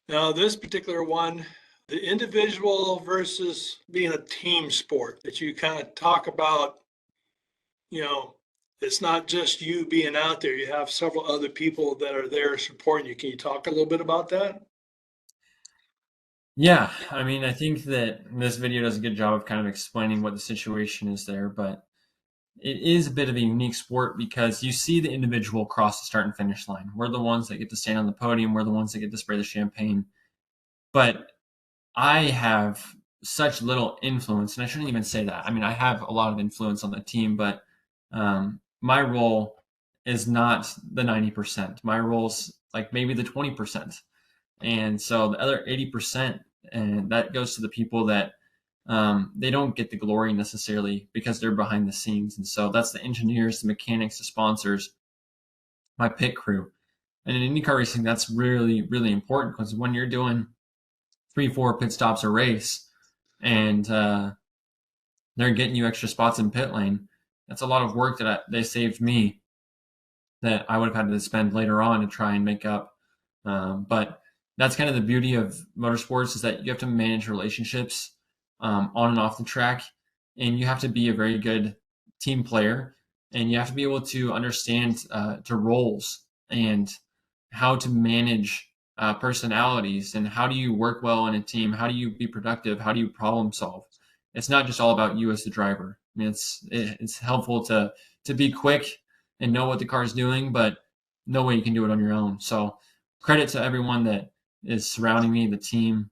Now, this particular one, the individual versus being a team sport that you kind of talk about, you know, it's not just you being out there. You have several other people that are there supporting you. Can you talk a little bit about that? Yeah, I mean, I think that this video does a good job of kind of explaining what the situation is there, but it is a bit of a unique sport because you see the individual cross the start and finish line. We're the ones that get to stand on the podium, we're the ones that get to spray the champagne. But I have such little influence, and I shouldn't even say that. I mean, I have a lot of influence on the team, but my role is not the 90%. My role's like maybe the 20%. And so the other 80%, and that goes to the people that they don't get the glory necessarily because they're behind the scenes. And so that's the engineers, the mechanics, the sponsors, my pit crew. And in IndyCar racing, that's really, really important because when you're doing 3, 4 pit stops a race and they're getting you extra spots in pit lane, that's a lot of work that they saved me that I would have had to spend later on to try and make up. But that's kind of the beauty of motorsports is that you have to manage relationships on and off the track, and you have to be a very good team player, and you have to be able to understand to roles and how to manage personalities and how do you work well in a team, how do you be productive, how do you problem solve. It's not just all about you as the driver. I mean, it's helpful to be quick and know what the car is doing, but no way you can do it on your own. So credit to everyone that is surrounding me, the team,